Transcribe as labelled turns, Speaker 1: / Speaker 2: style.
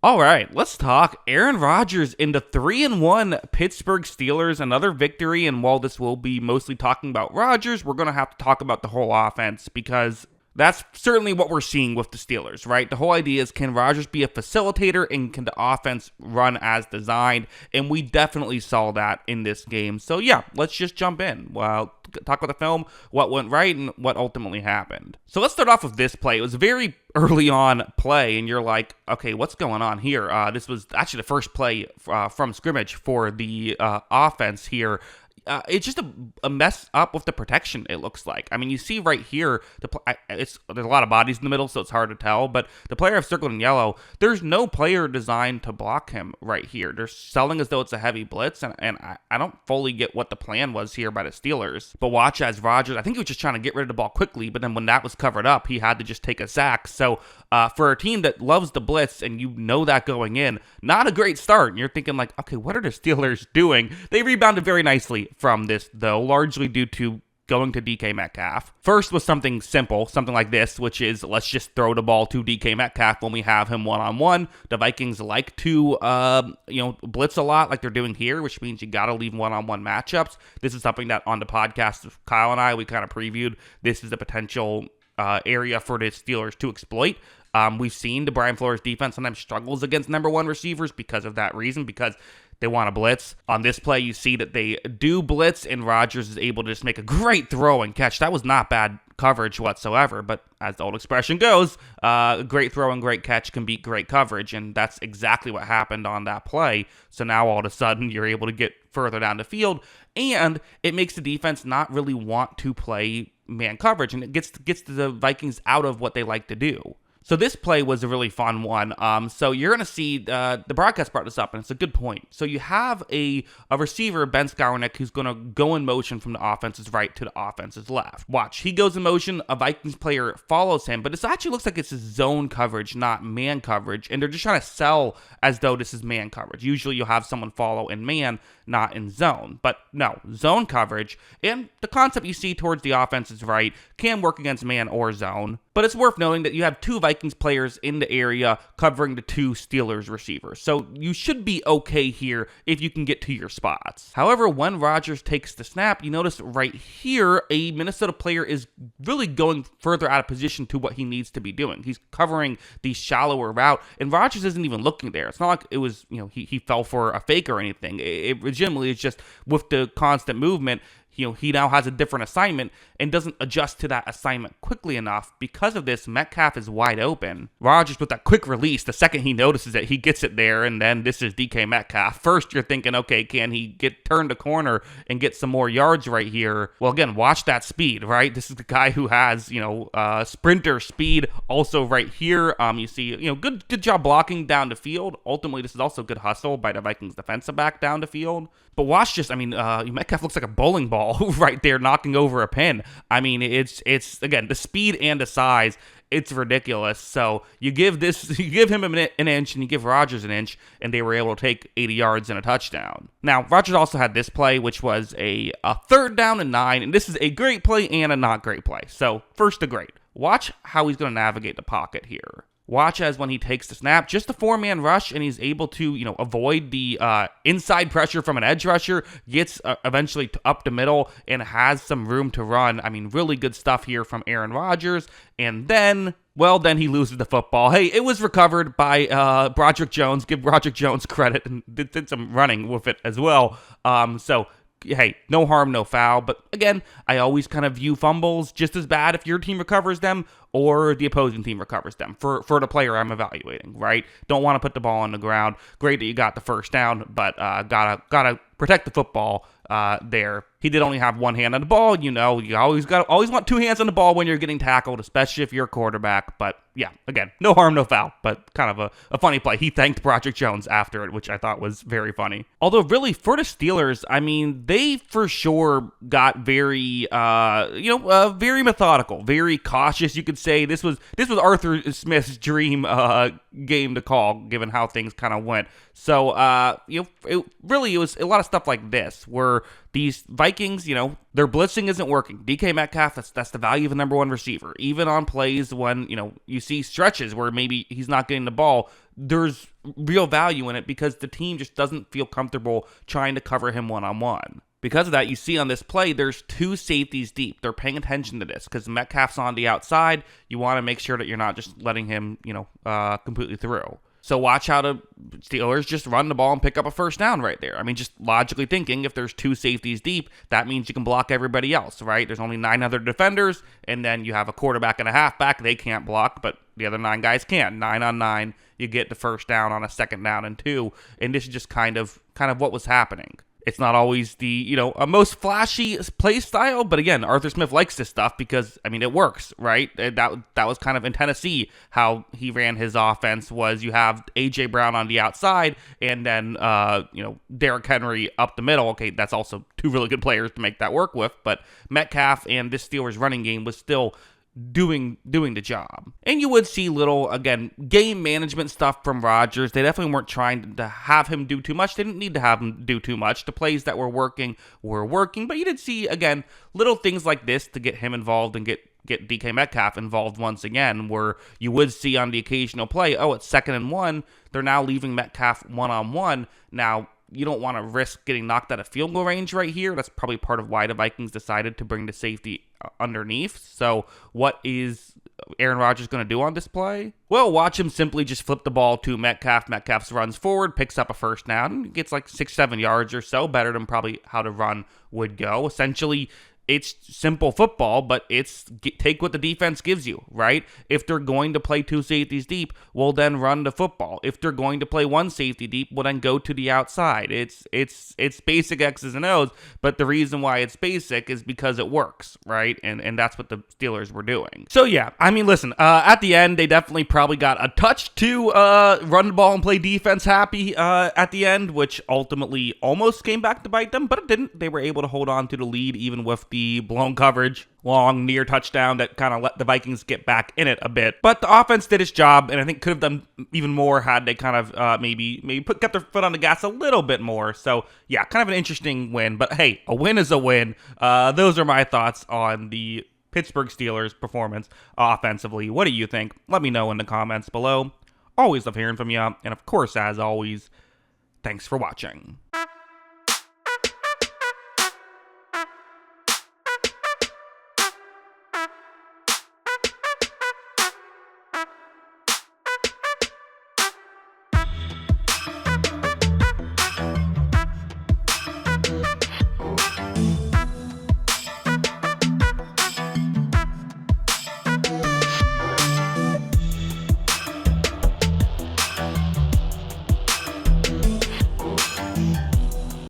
Speaker 1: All right, let's talk Aaron Rodgers into 3-1 Pittsburgh Steelers, another victory. And while this will be mostly talking about Rodgers, we're going to have to talk about the whole offense because that's certainly what we're seeing with the Steelers, right? The whole idea is, can Rodgers be a facilitator and can the offense run as designed? And we definitely saw that in this game. So yeah, let's just jump in. Well, talk about the film, what went right, and what ultimately happened. So let's start off with this play. It was a very early on play, and you're like, okay, what's going on here? This was actually the first play from scrimmage for the offense here. It's just a mess up with the protection, it looks like. I mean, you see right here, there's a lot of bodies in the middle, so it's hard to tell, but the player I've circled in yellow, there's no player designed to block him right here. They're selling as though it's a heavy blitz, and I don't fully get what the plan was here by the Steelers. But watch as Rodgers, I think he was just trying to get rid of the ball quickly, but then when that was covered up, he had to just take a sack. So for a team that loves the blitz, and you know that going in, not a great start. And you're thinking like, okay, what are the Steelers doing? They rebounded very nicely from this, though, largely due to going to DK Metcalf. First was something simple, something like this, which is let's just throw the ball to DK Metcalf when we have him one-on-one. The Vikings like to, blitz a lot like they're doing here, which means you got to leave one-on-one matchups. This is something that on the podcast with Kyle and I, we kind of previewed. This is a potential area for the Steelers to exploit. We've seen the Brian Flores defense sometimes struggles against number one receivers because of that reason, because they want to blitz. On this play, you see that they do blitz, and Rodgers is able to just make a great throw and catch. That was not bad coverage whatsoever, but as the old expression goes, great throw and great catch can beat great coverage, and that's exactly what happened on that play. So now all of a sudden, you're able to get further down the field, and it makes the defense not really want to play man coverage, and it gets the Vikings out of what they like to do. So this play was a really fun one. So you're going to see, the broadcast brought this up, and it's a good point. So you have a receiver, Ben Skowronek, who's going to go in motion from the offense's right to the offense's left. Watch, he goes in motion, a Vikings player follows him, but it actually looks like it's a zone coverage, not man coverage, and they're just trying to sell as though this is man coverage. Usually you'll have someone follow in man, not in zone. But no, zone coverage, and the concept you see towards the offense's right can work against man or zone. But it's worth noting that you have two Vikings players in the area covering the two Steelers receivers. So you should be okay here if you can get to your spots. However, when Rodgers takes the snap, you notice right here, a Minnesota player is really going further out of position to what he needs to be doing. He's covering the shallower route, and Rodgers isn't even looking there. It's not like it was, he fell for a fake or anything. It legitimately is just with the constant movement, he now has a different assignment and doesn't adjust to that assignment quickly enough. Because of this, Metcalf is wide open. Rodgers, with that quick release, the second he notices it, he gets it there, and then this is DK Metcalf. First, you're thinking, okay, can he get turned a corner and get some more yards right here? Well, again, watch that speed, right? This is the guy who has, sprinter speed also right here. You see, good job blocking down the field. Ultimately, this is also good hustle by the Vikings defensive back down the field. But watch just, Metcalf looks like a bowling ball right there knocking over a pin. I mean, it's again, the speed and the size, it's ridiculous. So you give him an inch and you give Rodgers an inch, and they were able to take 80 yards and a touchdown. Now, Rodgers also had this play, which was a 3rd down and 9, and this is a great play and a not great play. So first the great. Watch how he's going to navigate the pocket here. Watch as when he takes the snap, just a 4-man rush, and he's able to, avoid the inside pressure from an edge rusher, gets eventually up the middle, and has some room to run. I mean, really good stuff here from Aaron Rodgers. And then he loses the football. Hey, it was recovered by Broderick Jones. Give Broderick Jones credit, and did some running with it as well. Hey, no harm, no foul. But again, I always kind of view fumbles just as bad if your team recovers them or the opposing team recovers them for the player I'm evaluating, right? Don't want to put the ball on the ground. Great that you got the first down, but gotta protect the football there. He did only have one hand on the ball. You always want two hands on the ball when you're getting tackled, especially if you're a quarterback. But yeah, again, no harm, no foul, but kind of a funny play. He thanked Broderick Jones after it, which I thought was very funny. Although really for the Steelers, they for sure got very, very methodical, very cautious. You could say this was Arthur Smith's dream game to call, given how things kind of went. So it was a lot of stuff like this where these Vikings, their blitzing isn't working. DK Metcalf, that's the value of the number one receiver. Even on plays when, you see stretches where maybe he's not getting the ball, there's real value in it because the team just doesn't feel comfortable trying to cover him one-on-one. Because of that, you see on this play, there's 2 safeties deep. They're paying attention to this because Metcalf's on the outside. You want to make sure that you're not just letting him, completely through. So watch how the Steelers just run the ball and pick up a first down right there. I mean, just logically thinking, if there's 2 safeties deep, that means you can block everybody else, right? There's only 9 other defenders, and then you have a quarterback and a halfback. They can't block, but the other 9 guys can. 9 on 9, you get the first down on a second down and 2, and this is just kind of what was happening. It's not always the, a most flashy play style, but again, Arthur Smith likes this stuff because, it works, right? That was kind of in Tennessee how he ran his offense was you have A.J. Brown on the outside and then, Derrick Henry up the middle. Okay, that's also 2 really good players to make that work with, but Metcalf and this Steelers running game was still doing the job. And you would see little, again, game management stuff from Rodgers. They definitely weren't trying to have him do too much. They didn't need to have him do too much. The plays that were working, but you did see, again, little things like this to get him involved and get DK Metcalf involved once again, where you would see on the occasional play, it's 2nd and 1, they're now leaving Metcalf one-on-one. Now, you don't want to risk getting knocked out of field goal range right here. That's probably part of why the Vikings decided to bring the safety underneath. So what is Aaron Rodgers going to do on this play? Well, watch him simply just flip the ball to Metcalf. Metcalf runs forward, picks up a first down, gets like 6-7 yards or so, better than probably how the run would go. Essentially, it's simple football, but it's take what the defense gives you, right? If they're going to play 2 safeties deep, well, then run the football. If they're going to play 1 safety deep, well, then go to the outside. It's basic X's and O's, but the reason why it's basic is because it works, right? And that's what the Steelers were doing. So, yeah, listen, at the end, they definitely probably got a touch to run the ball and play defense happy at the end, which ultimately almost came back to bite them, but it didn't. They were able to hold on to the lead even with the blown coverage, long near touchdown that kind of let the Vikings get back in it a bit. But the offense did its job, and I think could have done even more had they kind of maybe kept their foot on the gas a little bit more. So yeah, kind of an interesting win. But hey, a win is a win. Those are my thoughts on the Pittsburgh Steelers performance offensively. What do you think? Let me know in the comments below. Always love hearing from you. And of course, as always, thanks for watching.